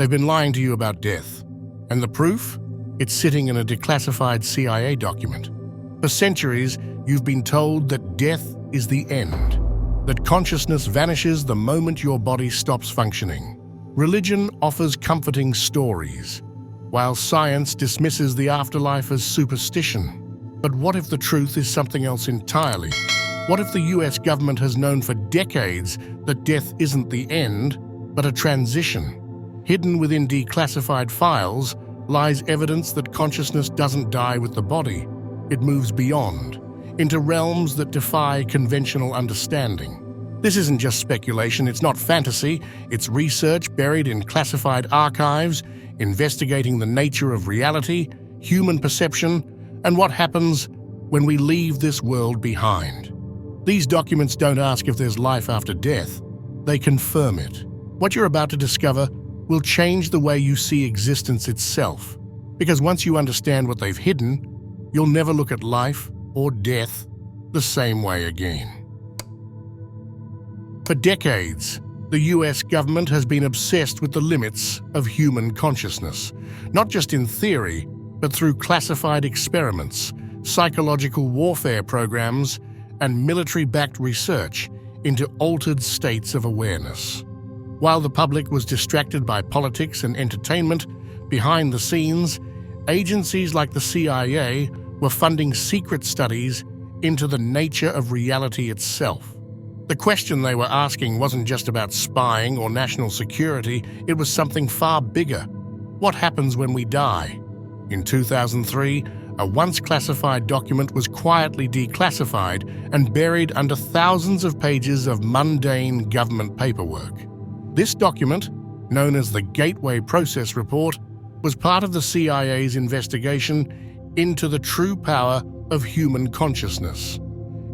They've been lying to you about death. And the proof? It's sitting in a declassified CIA document. For centuries, you've been told that death is the end, that consciousness vanishes the moment your body stops functioning. Religion offers comforting stories, while science dismisses the afterlife as superstition. But what if the truth is something else entirely? What if the US government has known for decades that death isn't the end, but a transition? Hidden within declassified files lies evidence that consciousness doesn't die with the body. It moves beyond, into realms that defy conventional understanding. This isn't just speculation, it's not fantasy, it's research buried in classified archives, investigating the nature of reality, human perception, and what happens when we leave this world behind. These documents don't ask if there's life after death, they confirm it. What you're about to discover will change the way you see existence itself, because once you understand what they've hidden, you'll never look at life or death the same way again. For decades, the US government has been obsessed with the limits of human consciousness, not just in theory, but through classified experiments, psychological warfare programs, and military-backed research into altered states of awareness. While the public was distracted by politics and entertainment, behind the scenes, agencies like the CIA were funding secret studies into the nature of reality itself. The question they were asking wasn't just about spying or national security, it was something far bigger. What happens when we die? In 2003, a once classified document was quietly declassified and buried under thousands of pages of mundane government paperwork. This document, known as the Gateway Process Report, was part of the CIA's investigation into the true power of human consciousness.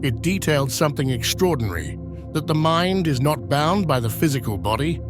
It detailed something extraordinary, that the mind is not bound by the physical body,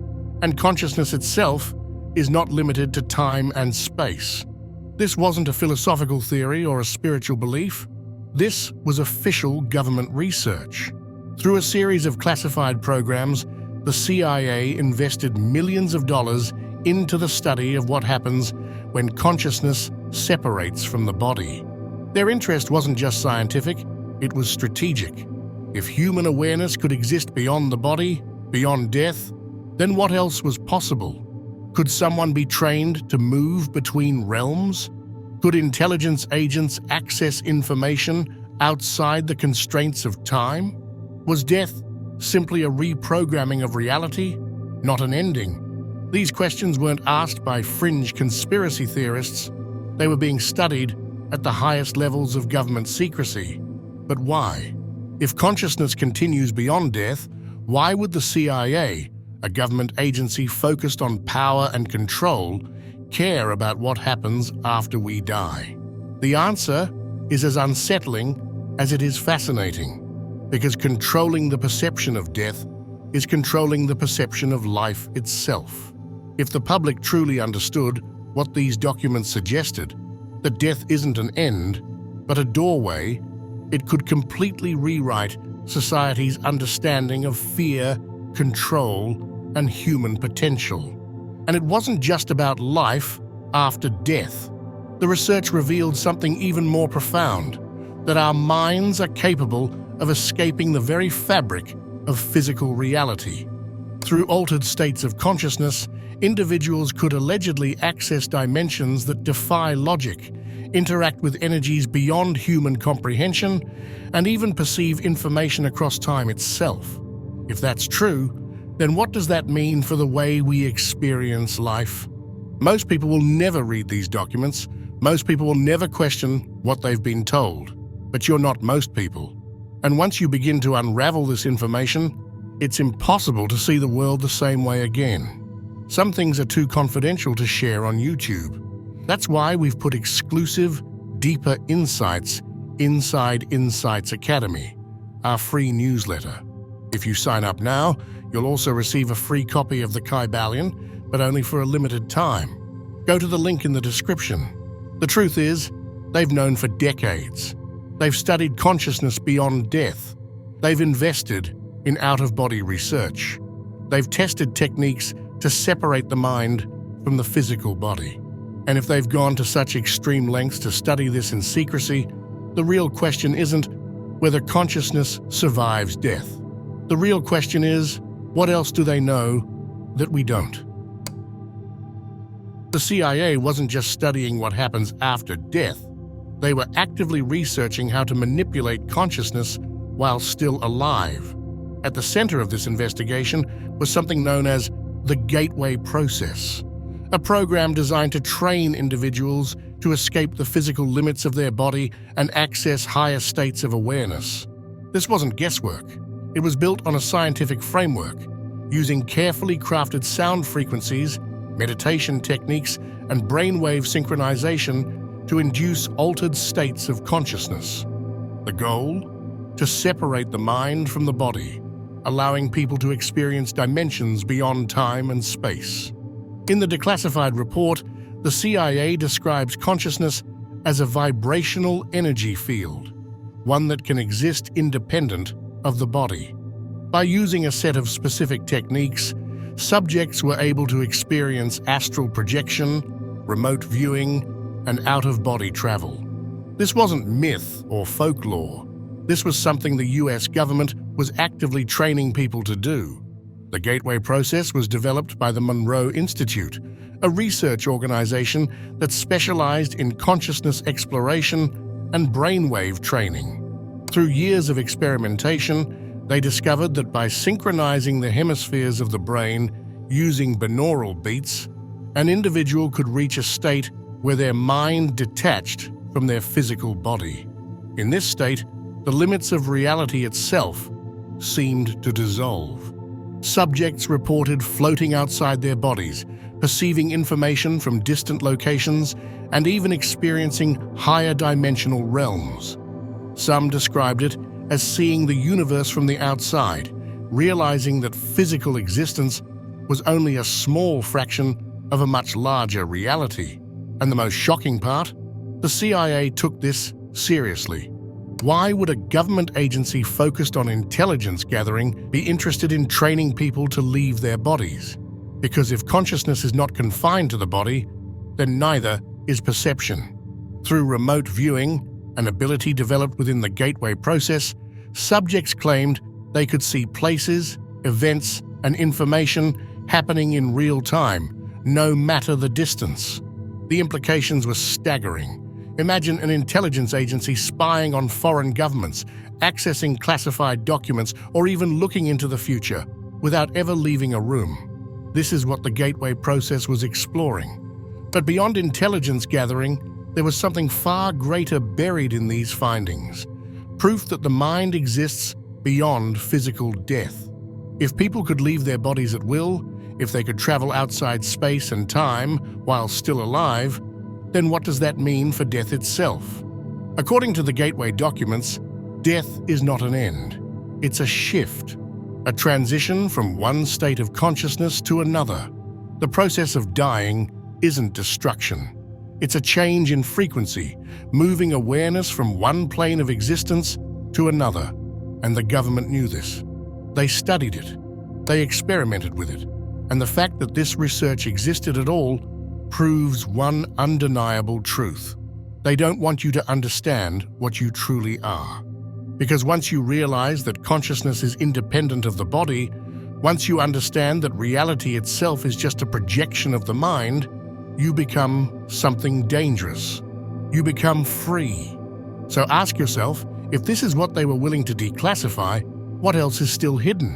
and consciousness itself is not limited to time and space. This wasn't a philosophical theory or a spiritual belief. This was official government research. Through a series of classified programs, the CIA invested millions of dollars into the study of what happens when consciousness separates from the body. Their interest wasn't just scientific, it was strategic. If human awareness could exist beyond the body, beyond death, then what else was possible? Could someone be trained to move between realms? Could intelligence agents access information outside the constraints of time? Was death simply a reprogramming of reality, not an ending? These questions weren't asked by fringe conspiracy theorists. They were being studied at the highest levels of government secrecy. But why? If consciousness continues beyond death, why would the CIA, a government agency focused on power and control, care about what happens after we die? The answer is as unsettling as it is fascinating, because controlling the perception of death is controlling the perception of life itself. If the public truly understood what these documents suggested, that death isn't an end, but a doorway, it could completely rewrite society's understanding of fear, control, and human potential. And it wasn't just about life after death. The research revealed something even more profound, that our minds are capable of escaping the very fabric of physical reality. Through altered states of consciousness, individuals could allegedly access dimensions that defy logic, interact with energies beyond human comprehension, and even perceive information across time itself. If that's true, then what does that mean for the way we experience life? Most people will never read these documents. Most people will never question what they've been told. But you're not most people. And once you begin to unravel this information, it's impossible to see the world the same way again. Some things are too confidential to share on YouTube. That's why we've put exclusive, deeper insights inside Insights Academy, our free newsletter. If you sign up now, you'll also receive a free copy of the Kybalion, but only for a limited time. Go to the link in the description. The truth is, they've known for decades. They've studied consciousness beyond death. They've invested in out-of-body research. They've tested techniques to separate the mind from the physical body. And if they've gone to such extreme lengths to study this in secrecy, the real question isn't whether consciousness survives death. The real question is, what else do they know that we don't? The CIA wasn't just studying what happens after death. They were actively researching how to manipulate consciousness while still alive. At the center of this investigation was something known as the gateway process, a program designed to train individuals to escape the physical limits of their body and access higher states of awareness. This wasn't guesswork. It was built on a scientific framework, using carefully crafted sound frequencies, meditation techniques, and brainwave synchronization to induce altered states of consciousness. The goal? To separate the mind from the body, allowing people to experience dimensions beyond time and space. In the declassified report, the CIA describes consciousness as a vibrational energy field, one that can exist independent of the body. By using a set of specific techniques, subjects were able to experience astral projection, remote viewing, and out-of-body travel. This wasn't myth or folklore. This was something the US government was actively training people to do. The gateway process was developed by the Monroe Institute, a research organization that specialized in consciousness exploration and brainwave training. Through years of experimentation, they discovered that by synchronizing the hemispheres of the brain using binaural beats, an individual could reach a state where their mind detached from their physical body. In this state, the limits of reality itself seemed to dissolve. Subjects reported floating outside their bodies, perceiving information from distant locations, and even experiencing higher dimensional realms. Some described it as seeing the universe from the outside, realizing that physical existence was only a small fraction of a much larger reality. And the most shocking part? The CIA took this seriously. Why would a government agency focused on intelligence gathering be interested in training people to leave their bodies? Because if consciousness is not confined to the body, then neither is perception. Through remote viewing, an ability developed within the gateway process, subjects claimed they could see places, events, and information happening in real time, no matter the distance. The implications were staggering. Imagine an intelligence agency spying on foreign governments, accessing classified documents, or even looking into the future without ever leaving a room. This is what the gateway process was exploring. But beyond intelligence gathering, there was something far greater buried in these findings. Proof that the mind exists beyond physical death. If people could leave their bodies at will, if they could travel outside space and time while still alive, then what does that mean for death itself? According to the Gateway documents, death is not an end. It's a shift, a transition from one state of consciousness to another. The process of dying isn't destruction. It's a change in frequency, moving awareness from one plane of existence to another. And the government knew this. They studied it. They experimented with it. And the fact that this research existed at all proves one undeniable truth. They don't want you to understand what you truly are. Because once you realize that consciousness is independent of the body, once you understand that reality itself is just a projection of the mind, you become something dangerous. You become free. So ask yourself, if this is what they were willing to declassify, what else is still hidden?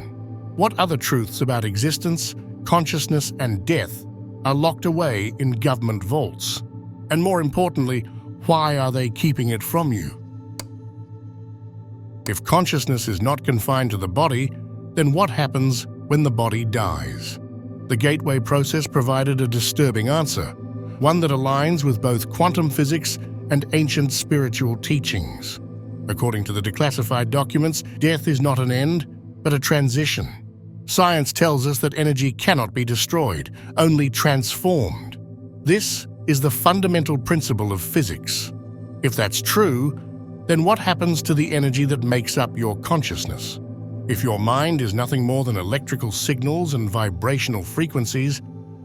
What other truths about existence, consciousness, and death are locked away in government vaults? And more importantly, why are they keeping it from you? If consciousness is not confined to the body, then what happens when the body dies? The Gateway process provided a disturbing answer, one that aligns with both quantum physics and ancient spiritual teachings. According to the declassified documents, death is not an end, but a transition. Science tells us that energy cannot be destroyed, only transformed. This is the fundamental principle of physics. If that's true, then what happens to the energy that makes up your consciousness? If your mind is nothing more than electrical signals and vibrational frequencies,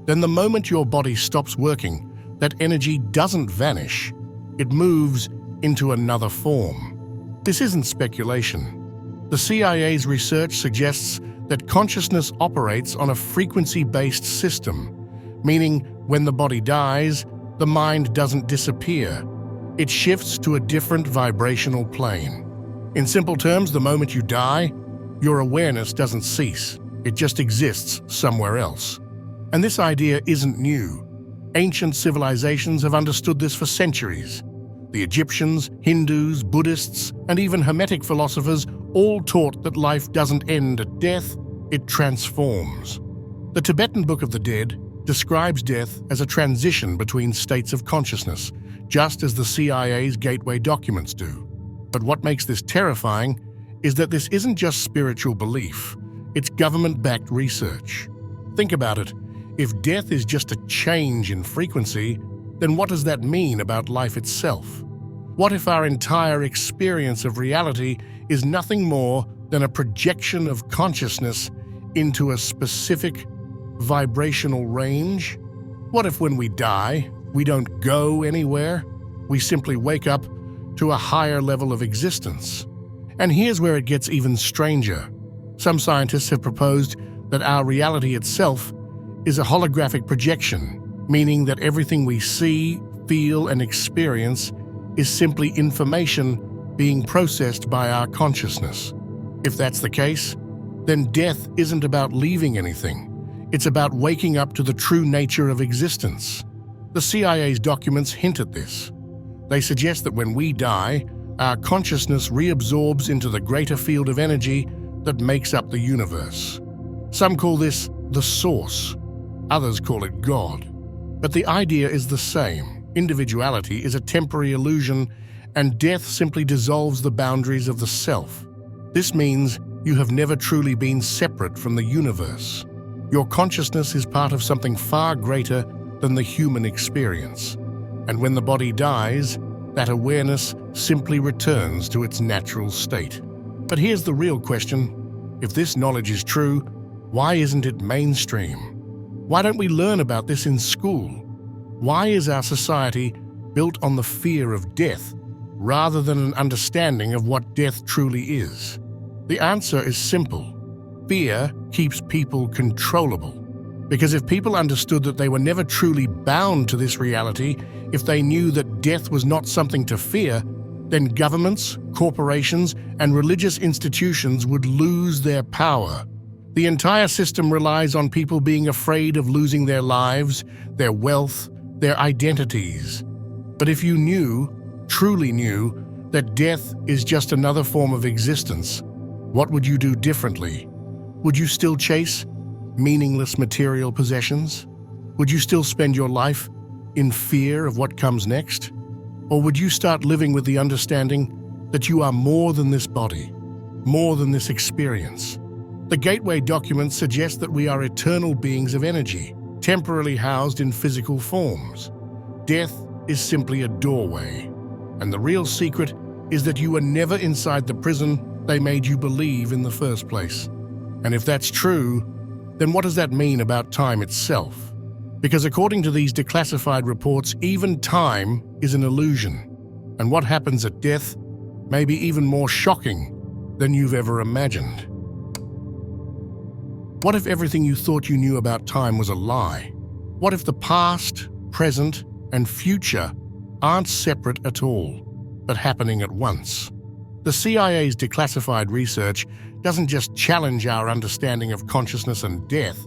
then the moment your body stops working, that energy doesn't vanish. It moves into another form. This isn't speculation. The CIA's research suggests that consciousness operates on a frequency-based system, meaning when the body dies, the mind doesn't disappear. It shifts to a different vibrational plane. In simple terms, the moment you die, your awareness doesn't cease. It just exists somewhere else. And this idea isn't new. Ancient civilizations have understood this for centuries. The Egyptians, Hindus, Buddhists, and even Hermetic philosophers all taught that life doesn't end at death, it transforms. The Tibetan Book of the Dead describes death as a transition between states of consciousness, just as the CIA's gateway documents do. But what makes this terrifying is that this isn't just spiritual belief, it's government-backed research. Think about it. If death is just a change in frequency, then what does that mean about life itself? What if our entire experience of reality is nothing more than a projection of consciousness into a specific vibrational range? What if when we die, we don't go anywhere? We simply wake up to a higher level of existence. And here's where it gets even stranger. Some scientists have proposed that our reality itself is a holographic projection, meaning that everything we see, feel, and experience is simply information being processed by our consciousness. If that's the case, then death isn't about leaving anything. It's about waking up to the true nature of existence. The CIA's documents hint at this. They suggest that when we die, our consciousness reabsorbs into the greater field of energy that makes up the universe. Some call this the source. Others call it God. But the idea is the same. Individuality is a temporary illusion, and death simply dissolves the boundaries of the self. This means you have never truly been separate from the universe. Your consciousness is part of something far greater than the human experience. And when the body dies, that awareness simply returns to its natural state. But here's the real question. If this knowledge is true, why isn't it mainstream? Why don't we learn about this in school? Why is our society built on the fear of death rather than an understanding of what death truly is? The answer is simple. Fear keeps people controllable. Because if people understood that they were never truly bound to this reality, if they knew that death was not something to fear, then governments, corporations, and religious institutions would lose their power. The entire system relies on people being afraid of losing their lives, their wealth, their identities. But if you knew, truly knew, that death is just another form of existence, what would you do differently? Would you still chase meaningless material possessions? Would you still spend your life in fear of what comes next? Or would you start living with the understanding that you are more than this body, more than this experience? The Gateway documents suggest that we are eternal beings of energy, temporarily housed in physical forms. Death is simply a doorway, and the real secret is that you were never inside the prison they made you believe in the first place. And if that's true, then what does that mean about time itself? Because according to these declassified reports, even time is an illusion, and what happens at death may be even more shocking than you've ever imagined. What if everything you thought you knew about time was a lie? What if the past, present, and future aren't separate at all, but happening at once? The CIA's declassified research doesn't just challenge our understanding of consciousness and death,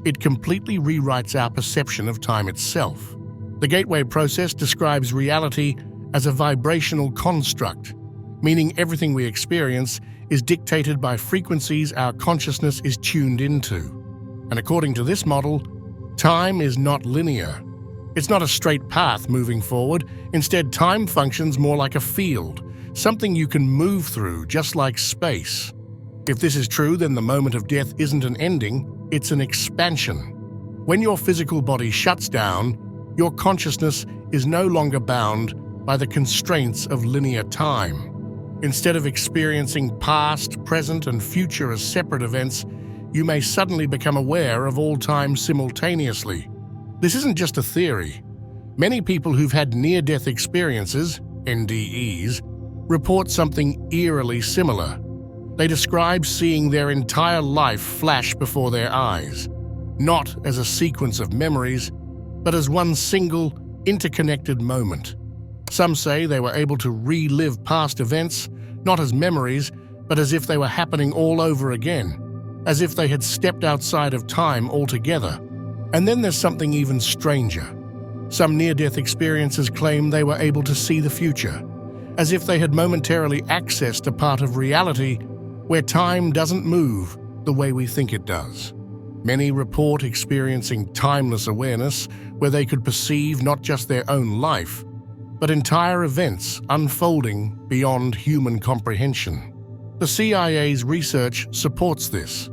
it completely rewrites our perception of time itself. The Gateway process describes reality as a vibrational construct, meaning everything we experience is dictated by frequencies our consciousness is tuned into. And according to this model, time is not linear. It's not a straight path moving forward. Instead, time functions more like a field, something you can move through, just like space. If this is true, then the moment of death isn't an ending, it's an expansion. When your physical body shuts down, your consciousness is no longer bound by the constraints of linear time. Instead of experiencing past, present, and future as separate events, you may suddenly become aware of all time simultaneously. This isn't just a theory. Many people who've had near-death experiences, NDEs, report something eerily similar. They describe seeing their entire life flash before their eyes, not as a sequence of memories, but as one single, interconnected moment. Some say they were able to relive past events, not as memories, but as if they were happening all over again, as if they had stepped outside of time altogether. And then there's something even stranger. Some near-death experiences claim they were able to see the future, as if they had momentarily accessed a part of reality where time doesn't move the way we think it does. Many report experiencing timeless awareness, where they could perceive not just their own life, but entire events unfolding beyond human comprehension. The CIA's research supports this.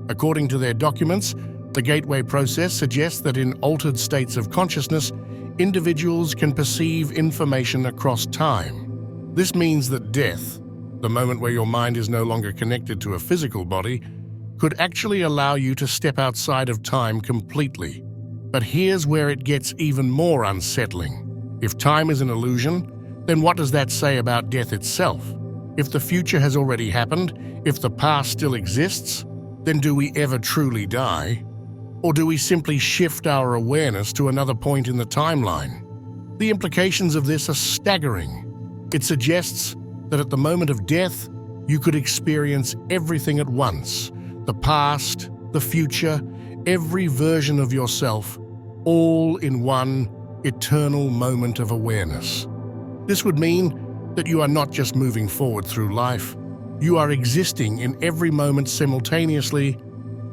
According to their documents, the gateway process suggests that in altered states of consciousness, individuals can perceive information across time. This means that death, the moment where your mind is no longer connected to a physical body, could actually allow you to step outside of time completely. But here's where it gets even more unsettling. If time is an illusion, then what does that say about death itself? If the future has already happened, if the past still exists, then do we ever truly die? Or do we simply shift our awareness to another point in the timeline? The implications of this are staggering. It suggests that at the moment of death, you could experience everything at once: the past, the future, every version of yourself, all in one eternal moment of awareness. This would mean that you are not just moving forward through life, you are existing in every moment simultaneously,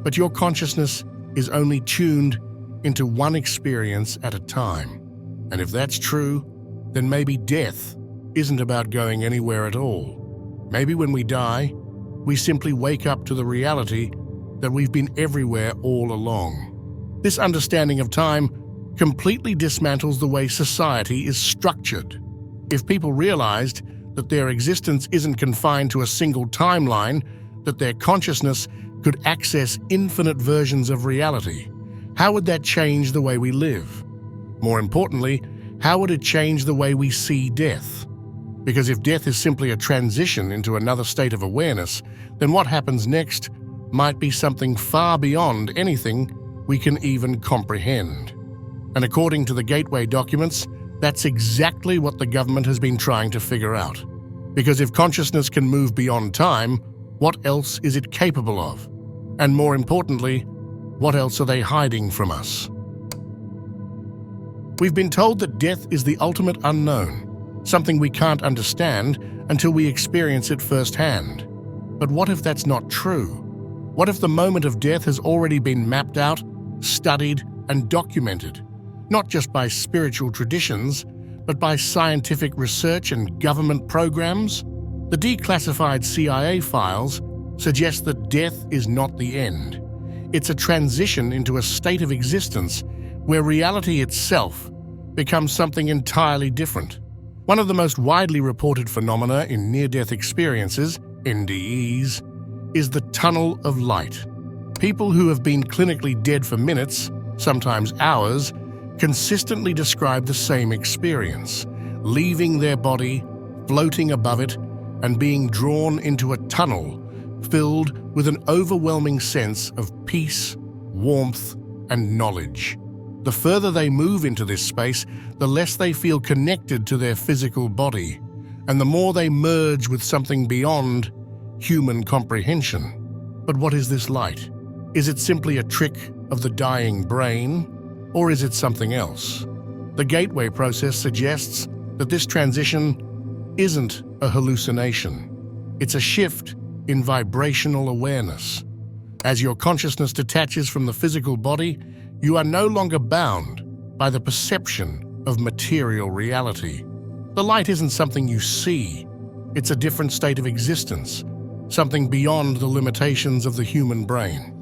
but your consciousness is only tuned into one experience at a time. And if that's true, then maybe death isn't about going anywhere at all. Maybe when we die, we simply wake up to the reality that we've been everywhere all along. This understanding of time completely dismantles the way society is structured. If people realized that their existence isn't confined to a single timeline, that their consciousness could access infinite versions of reality, how would that change the way we live? More importantly, how would it change the way we see death? Because if death is simply a transition into another state of awareness, then what happens next might be something far beyond anything we can even comprehend. And according to the Gateway documents, that's exactly what the government has been trying to figure out. Because if consciousness can move beyond time, what else is it capable of? And more importantly, what else are they hiding from us? We've been told that death is the ultimate unknown, something we can't understand until we experience it firsthand. But what if that's not true? What if the moment of death has already been mapped out, studied, and documented, not just by spiritual traditions, but by scientific research and government programs? The declassified CIA files suggest that death is not the end. It's a transition into a state of existence where reality itself becomes something entirely different. One of the most widely reported phenomena in near-death experiences, NDEs, is the tunnel of light. People who have been clinically dead for minutes, sometimes hours, consistently describe the same experience, leaving their body, floating above it, and being drawn into a tunnel filled with an overwhelming sense of peace, warmth, and knowledge. The further they move into this space, the less they feel connected to their physical body, and the more they merge with something beyond human comprehension. But what is this light? Is it simply a trick of the dying brain, or is it something else? The Gateway process suggests that this transition isn't a hallucination. It's a shift in vibrational awareness. As your consciousness detaches from the physical body, you are no longer bound by the perception of material reality. The light isn't something you see. It's a different state of existence, something beyond the limitations of the human brain.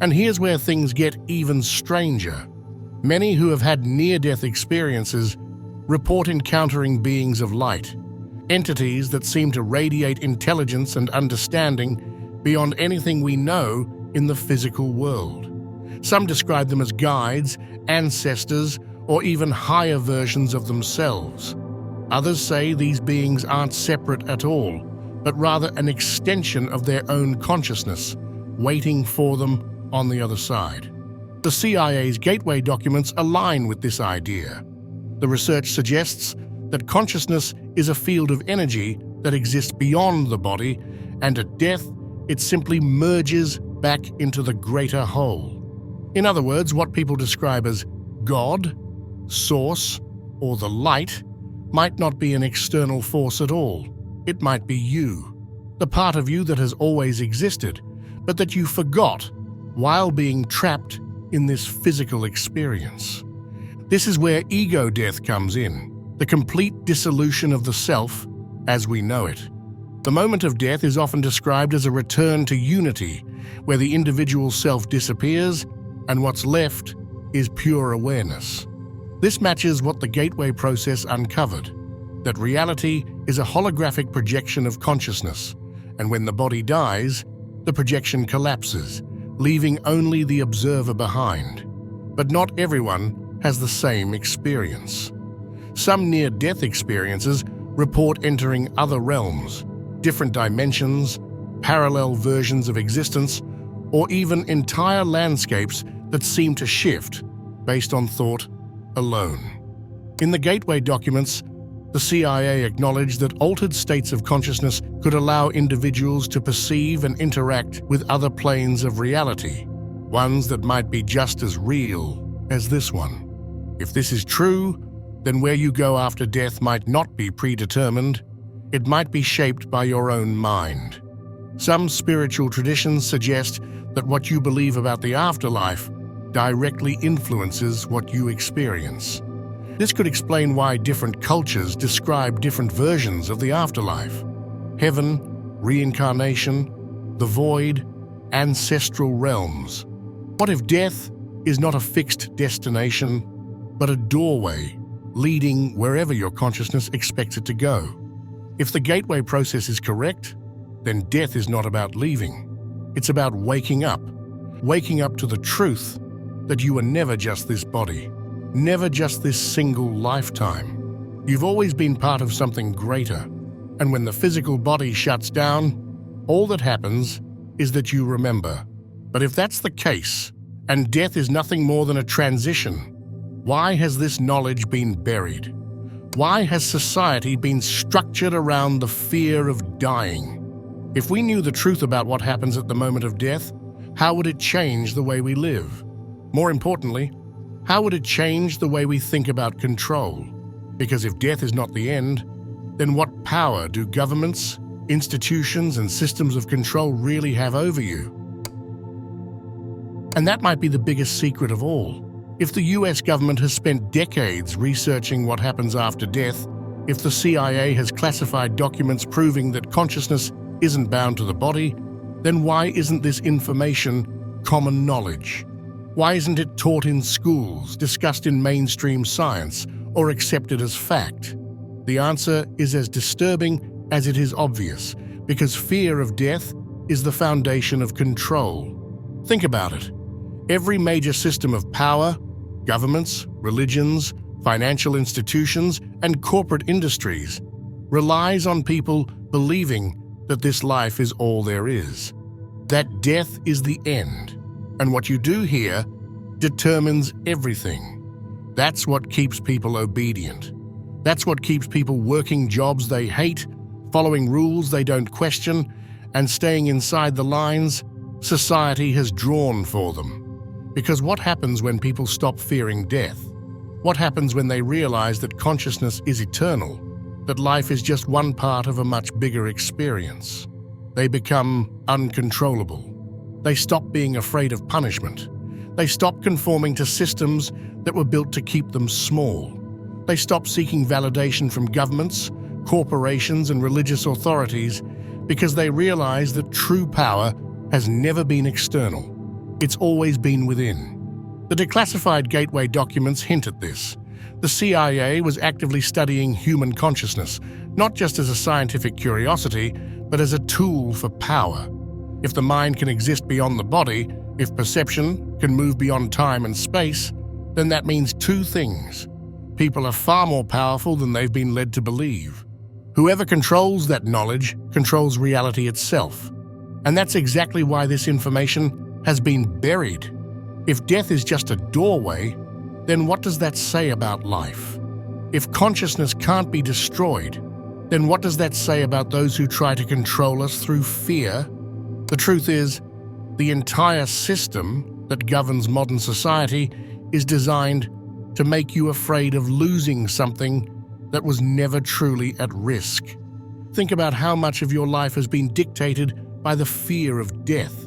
And here's where things get even stranger. Many who have had near-death experiences report encountering beings of light, entities that seem to radiate intelligence and understanding beyond anything we know in the physical world. Some describe them as guides, ancestors, or even higher versions of themselves. Others say these beings aren't separate at all, but rather an extension of their own consciousness, waiting for them on the other side. The CIA's gateway documents align with this idea. The research suggests that consciousness is a field of energy that exists beyond the body, and at death, it simply merges back into the greater whole. In other words, what people describe as God, Source, or the light might not be an external force at all. It might be you, the part of you that has always existed, but that you forgot while being trapped in this physical experience. This is where ego death comes in, the complete dissolution of the self as we know it. The moment of death is often described as a return to unity, where the individual self disappears and what's left is pure awareness. This matches what the gateway process uncovered, that reality is a holographic projection of consciousness, and when the body dies, the projection collapses, leaving only the observer behind. But not everyone has the same experience. Some near-death experiences report entering other realms, different dimensions, parallel versions of existence, or even entire landscapes that seem to shift based on thought alone. In the gateway documents, the CIA acknowledged that altered states of consciousness could allow individuals to perceive and interact with other planes of reality, ones that might be just as real as this one. If this is true, then where you go after death might not be predetermined. It might be shaped by your own mind. Some spiritual traditions suggest that what you believe about the afterlife directly influences what you experience. This could explain why different cultures describe different versions of the afterlife. Heaven, reincarnation, the void, ancestral realms. What if death is not a fixed destination, but a doorway leading wherever your consciousness expects it to go? If the gateway process is correct, then death is not about leaving. It's about waking up to the truth that you are never just this body, never just this single lifetime. You've always been part of something greater, and when the physical body shuts down, all that happens is that you remember. But if that's the case, and death is nothing more than a transition, why has this knowledge been buried? Why has society been structured around the fear of dying? If we knew the truth about what happens at the moment of death, how would it change the way we live? More importantly, how would it change the way we think about control? Because if death is not the end, then what power do governments, institutions, and systems of control really have over you? And that might be the biggest secret of all. If the US government has spent decades researching what happens after death, if the CIA has classified documents proving that consciousness isn't bound to the body, then why isn't this information common knowledge? Why isn't it taught in schools, discussed in mainstream science, or accepted as fact? The answer is as disturbing as it is obvious, because fear of death is the foundation of control. Think about it. Every major system of power, governments, religions, financial institutions, and corporate industries relies on people believing that this life is all there is, that death is the end, and what you do here determines everything. That's what keeps people obedient. That's what keeps people working jobs they hate, following rules they don't question, and staying inside the lines society has drawn for them. Because what happens when people stop fearing death? What happens when they realize that consciousness is eternal, that life is just one part of a much bigger experience? They become uncontrollable. They stop being afraid of punishment. They stop conforming to systems that were built to keep them small. They stop seeking validation from governments, corporations, and religious authorities because they realize that true power has never been external. It's always been within. The declassified gateway documents hint at this. The CIA was actively studying human consciousness, not just as a scientific curiosity, but as a tool for power. If the mind can exist beyond the body, if perception, can move beyond time and space, then that means two things. People are far more powerful than they've been led to believe. Whoever controls that knowledge controls reality itself. And that's exactly why this information has been buried. If death is just a doorway, then what does that say about life? If consciousness can't be destroyed, then what does that say about those who try to control us through fear? The truth is, the entire system that governs modern society is designed to make you afraid of losing something that was never truly at risk. Think about how much of your life has been dictated by the fear of death,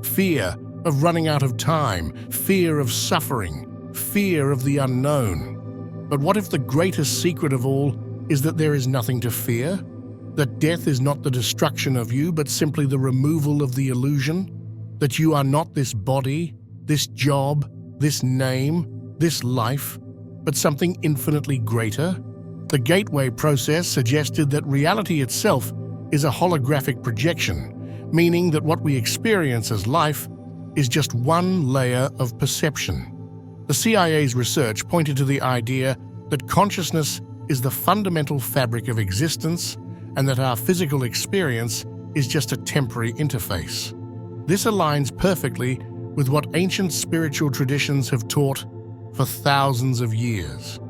fear of running out of time, fear of suffering, fear of the unknown. But what if the greatest secret of all is that there is nothing to fear? That death is not the destruction of you, but simply the removal of the illusion? That you are not this body, this job, this name, this life, but something infinitely greater? The gateway process suggested that reality itself is a holographic projection, meaning that what we experience as life is just one layer of perception. The CIA's research pointed to the idea that consciousness is the fundamental fabric of existence and that our physical experience is just a temporary interface. This aligns perfectly with what ancient spiritual traditions have taught for thousands of years.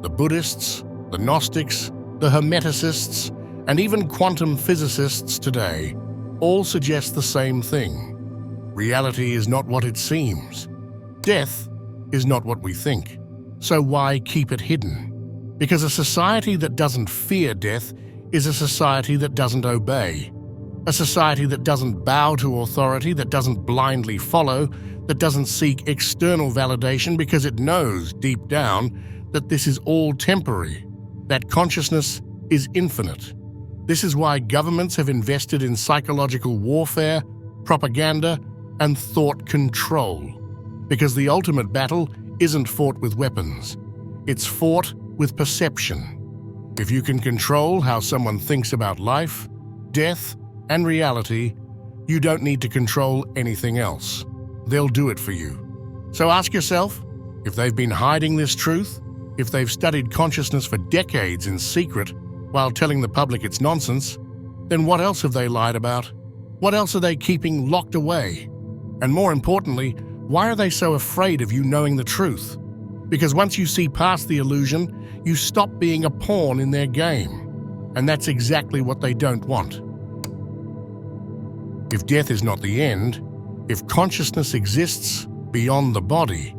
The Buddhists, the Gnostics, the Hermeticists, and even quantum physicists today all suggest the same thing. Reality is not what it seems. Death is not what we think. So why keep it hidden? Because a society that doesn't fear death is a society that doesn't obey. A society that doesn't bow to authority, that doesn't blindly follow, that doesn't seek external validation because it knows deep down that this is all temporary, that consciousness is infinite. This is why governments have invested in psychological warfare, propaganda, and thought control. Because the ultimate battle isn't fought with weapons. It's fought with perception. If you can control how someone thinks about life, death, and reality, you don't need to control anything else. They'll do it for you. So ask yourself, if they've been hiding this truth, if they've studied consciousness for decades in secret while telling the public it's nonsense, then what else have they lied about? What else are they keeping locked away? And more importantly, why are they so afraid of you knowing the truth? Because once you see past the illusion, you stop being a pawn in their game. And that's exactly what they don't want. If death is not the end, if consciousness exists beyond the body,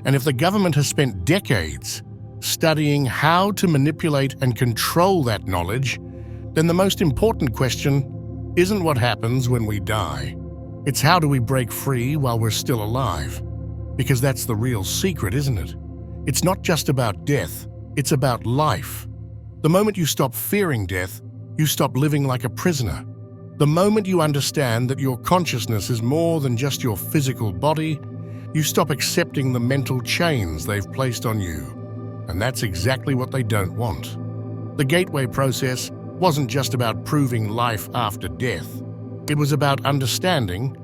and if the government has spent decades studying how to manipulate and control that knowledge, then the most important question isn't what happens when we die. It's how do we break free while we're still alive? Because that's the real secret, isn't it? It's not just about death, it's about life. The moment you stop fearing death, you stop living like a prisoner. The moment you understand that your consciousness is more than just your physical body, you stop accepting the mental chains they've placed on you. And that's exactly what they don't want. The gateway process wasn't just about proving life after death. It was about understanding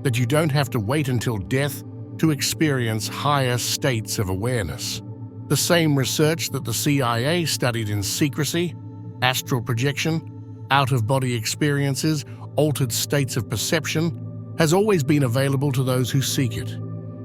that you don't have to wait until death to experience higher states of awareness. The same research that the CIA studied in secrecy, astral projection, out-of-body experiences, altered states of perception, has always been available to those who seek it.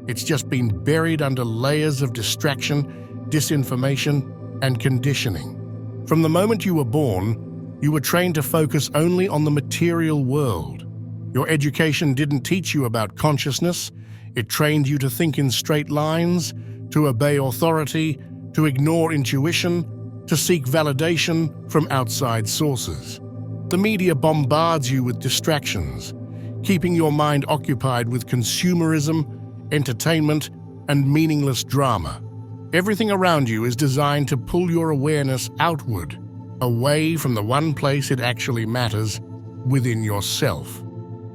It's just been buried under layers of distraction, disinformation, and conditioning. From the moment you were born, you were trained to focus only on the material world. Your education didn't teach you about consciousness. It trained you to think in straight lines, to obey authority, to ignore intuition, to seek validation from outside sources. The media bombards you with distractions, keeping your mind occupied with consumerism, entertainment, and meaningless drama. Everything around you is designed to pull your awareness outward, away from the one place it actually matters, within yourself.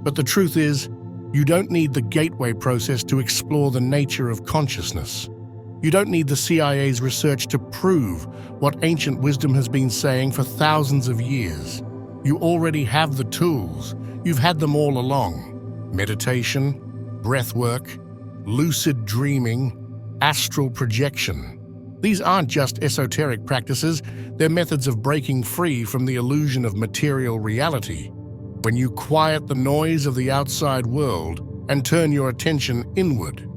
But the truth is, you don't need the gateway process to explore the nature of consciousness. You don't need the CIA's research to prove what ancient wisdom has been saying for thousands of years. You already have the tools. You've had them all along. Meditation, breath work, lucid dreaming, astral projection. These aren't just esoteric practices, they're methods of breaking free from the illusion of material reality. When you quiet the noise of the outside world and turn your attention inward,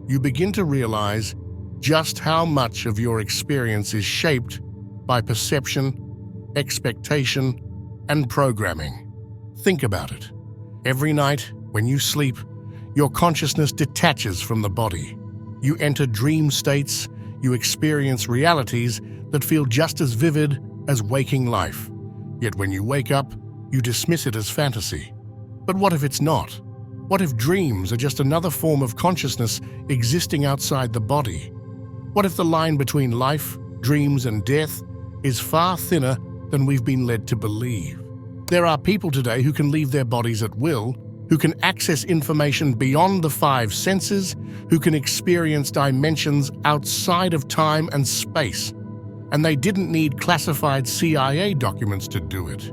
you begin to realize just how much of your experience is shaped by perception, expectation, and programming. Think about it. Every night, when you sleep, your consciousness detaches from the body. You enter dream states, you experience realities that feel just as vivid as waking life. Yet when you wake up, you dismiss it as fantasy. But what if it's not? What if dreams are just another form of consciousness existing outside the body? What if the line between life, dreams, and death is far thinner than we've been led to believe? There are people today who can leave their bodies at will, who can access information beyond the five senses, who can experience dimensions outside of time and space. And they didn't need classified CIA documents to do it.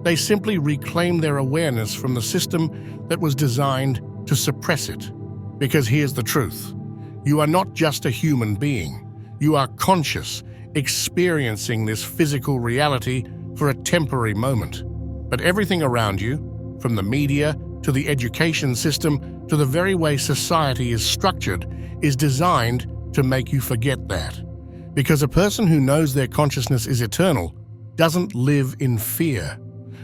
They simply reclaimed their awareness from the system that was designed to suppress it. Because here's the truth. You are not just a human being. You are conscious, experiencing this physical reality for a temporary moment. But everything around you, from the media to the education system to the very way society is structured, is designed to make you forget that. Because a person who knows their consciousness is eternal doesn't live in fear.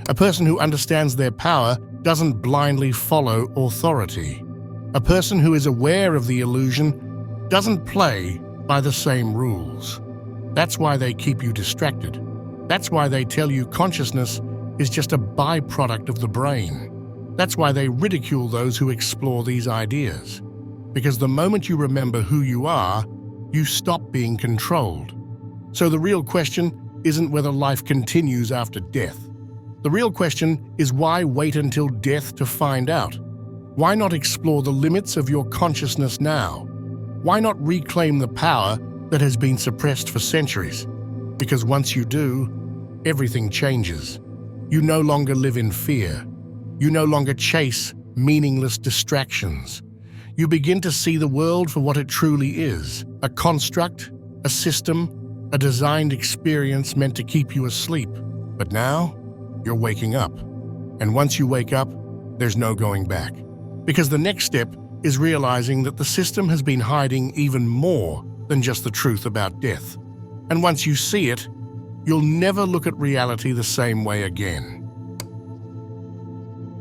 A person who understands their power doesn't blindly follow authority. A person who is aware of the illusion doesn't play by the same rules. That's why they keep you distracted. That's why they tell you consciousness is just a byproduct of the brain. That's why they ridicule those who explore these ideas. Because the moment you remember who you are, you stop being controlled. So the real question isn't whether life continues after death. The real question is why wait until death to find out? Why not explore the limits of your consciousness now? Why not reclaim the power that has been suppressed for centuries? Because once you do, everything changes. You no longer live in fear. You no longer chase meaningless distractions. You begin to see the world for what it truly is, a construct, a system, a designed experience meant to keep you asleep. But now, you're waking up. And once you wake up, there's no going back. Because the next step is realizing that the system has been hiding even more than just the truth about death. And once you see it, you'll never look at reality the same way again.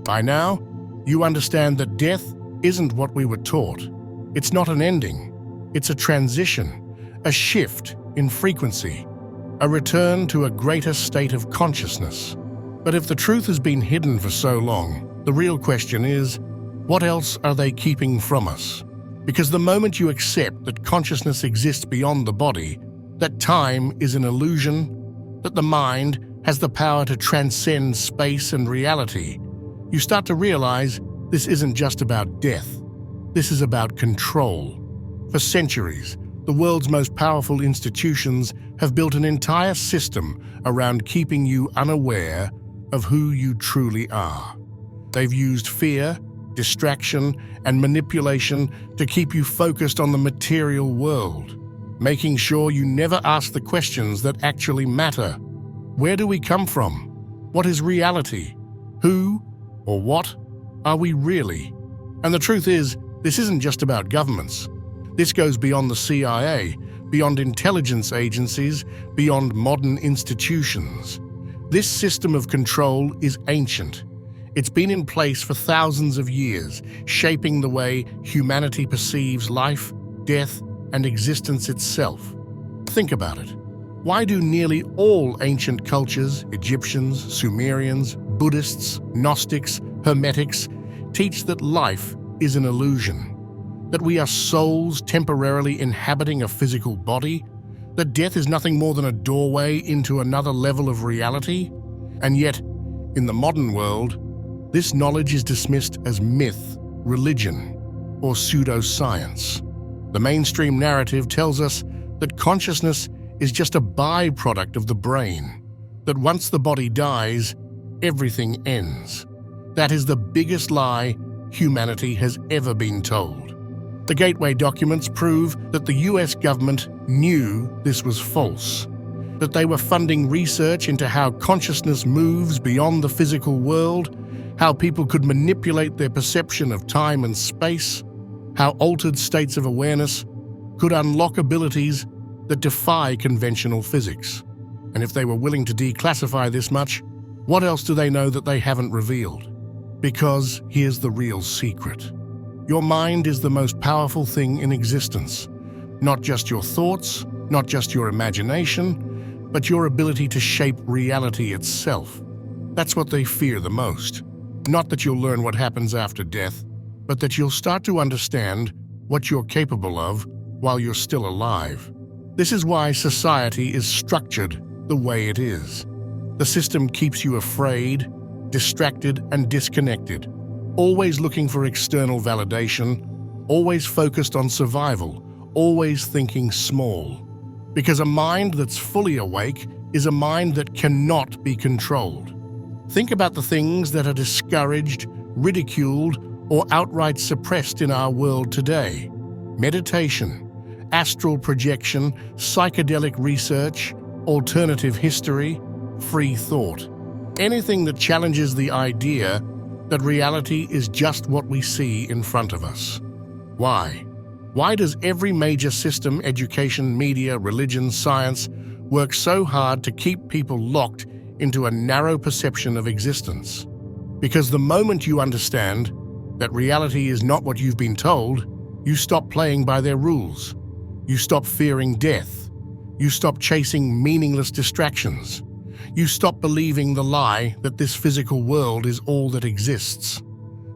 By now, you understand that death isn't what we were taught. It's not an ending. It's a transition, a shift in frequency, a return to a greater state of consciousness. But if the truth has been hidden for so long, the real question is, what else are they keeping from us? Because the moment you accept that consciousness exists beyond the body, that time is an illusion, that the mind has the power to transcend space and reality, you start to realize this isn't just about death. This is about control. For centuries, the world's most powerful institutions have built an entire system around keeping you unaware of who you truly are. They've used fear, distraction, and manipulation to keep you focused on the material world, making sure you never ask the questions that actually matter. Where do we come from? What is reality? Who or what are we really? And the truth is, this isn't just about governments. This goes beyond the CIA, beyond intelligence agencies, beyond modern institutions. This system of control is ancient. It's been in place for thousands of years, shaping the way humanity perceives life, death, and existence itself. Think about it. Why do nearly all ancient cultures, Egyptians, Sumerians, Buddhists, Gnostics, Hermetics, teach that life is an illusion? That we are souls temporarily inhabiting a physical body? That death is nothing more than a doorway into another level of reality? And yet, in the modern world, this knowledge is dismissed as myth, religion, or pseudoscience. The mainstream narrative tells us that consciousness is just a byproduct of the brain, that once the body dies, everything ends. That is the biggest lie humanity has ever been told. The Gateway documents prove that the US government knew this was false, that they were funding research into how consciousness moves beyond the physical world, how people could manipulate their perception of time and space, how altered states of awareness could unlock abilities that defy conventional physics. And if they were willing to declassify this much, what else do they know that they haven't revealed? Because here's the real secret. Your mind is the most powerful thing in existence. Not just your thoughts, not just your imagination, but your ability to shape reality itself. That's what they fear the most. Not that you'll learn what happens after death, but that you'll start to understand what you're capable of while you're still alive. This is why society is structured the way it is. The system keeps you afraid, distracted, and disconnected, always looking for external validation, always focused on survival, always thinking small. Because a mind that's fully awake is a mind that cannot be controlled. Think about the things that are discouraged, ridiculed, or outright suppressed in our world today. Meditation, astral projection, psychedelic research, alternative history, free thought. Anything that challenges the idea that reality is just what we see in front of us. Why? Why does every major system, education, media, religion, science, work so hard to keep people locked into a narrow perception of existence? Because the moment you understand that reality is not what you've been told, you stop playing by their rules. You stop fearing death. You stop chasing meaningless distractions. You stop believing the lie that this physical world is all that exists.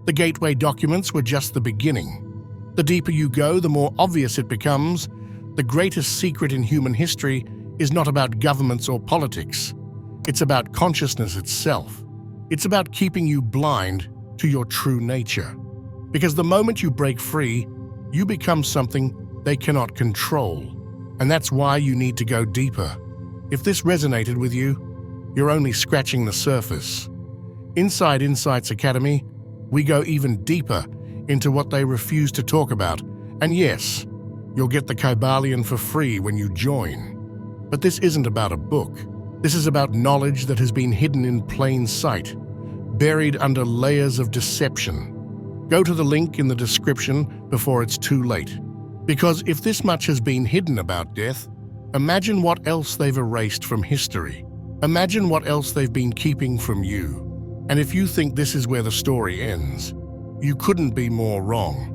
The Gateway documents were just the beginning. The deeper you go, the more obvious it becomes. The greatest secret in human history is not about governments or politics. It's about consciousness itself. It's about keeping you blind to your true nature. Because the moment you break free, you become something they cannot control. And that's why you need to go deeper. If this resonated with you, you're only scratching the surface. Inside Insights Academy, we go even deeper into what they refuse to talk about. And yes, you'll get the Kybalion for free when you join. But this isn't about a book. This is about knowledge that has been hidden in plain sight, buried under layers of deception. Go to the link in the description before it's too late. Because if this much has been hidden about death, imagine what else they've erased from history. Imagine what else they've been keeping from you. And if you think this is where the story ends, you couldn't be more wrong.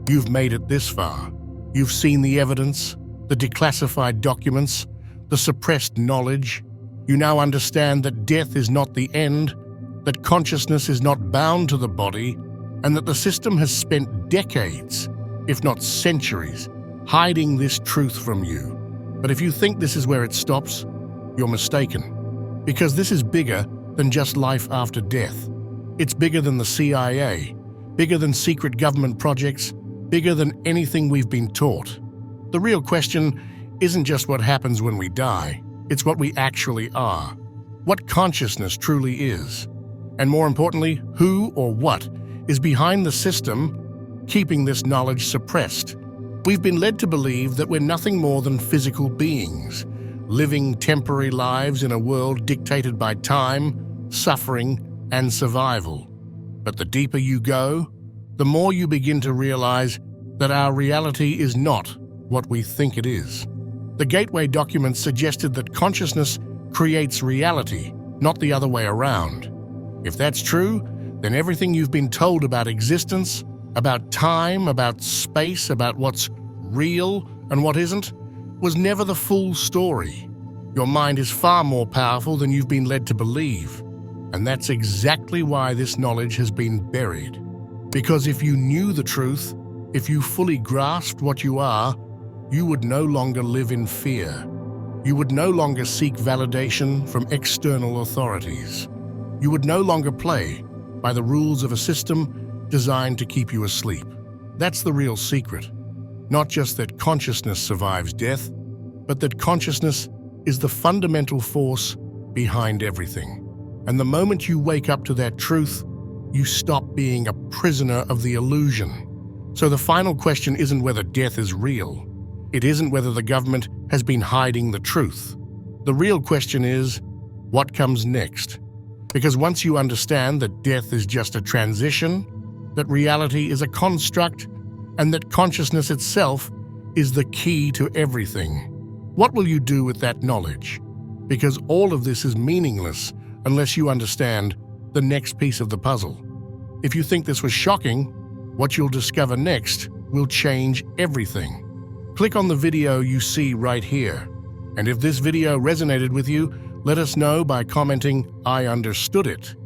You've made it this far. You've seen the evidence, the declassified documents, the suppressed knowledge. You now understand that death is not the end, that consciousness is not bound to the body, and that the system has spent decades, if not centuries, hiding this truth from you. But if you think this is where it stops, you're mistaken. Because this is bigger than just life after death. It's bigger than the CIA, bigger than secret government projects, bigger than anything we've been taught. The real question isn't just what happens when we die, it's what we actually are, what consciousness truly is, and more importantly, who or what is behind the system keeping this knowledge suppressed. We've been led to believe that we're nothing more than physical beings, living temporary lives in a world dictated by time, suffering, and survival. But the deeper you go, the more you begin to realize that our reality is not what we think it is. The Gateway documents suggested that consciousness creates reality, not the other way around. If that's true, then everything you've been told about existence, about time, about space, about what's real and what isn't, was never the full story. Your mind is far more powerful than you've been led to believe. And that's exactly why this knowledge has been buried. Because if you knew the truth, if you fully grasped what you are, you would no longer live in fear. You would no longer seek validation from external authorities. You would no longer play by the rules of a system designed to keep you asleep. That's the real secret. Not just that consciousness survives death, but that consciousness is the fundamental force behind everything. And the moment you wake up to that truth, you stop being a prisoner of the illusion. So the final question isn't whether death is real. It isn't whether the government has been hiding the truth. The real question is, what comes next? Because once you understand that death is just a transition, that reality is a construct, and that consciousness itself is the key to everything, what will you do with that knowledge? Because all of this is meaningless unless you understand the next piece of the puzzle. If you think this was shocking, what you'll discover next will change everything. Click on the video you see right here. And if this video resonated with you, let us know by commenting, "I understood it."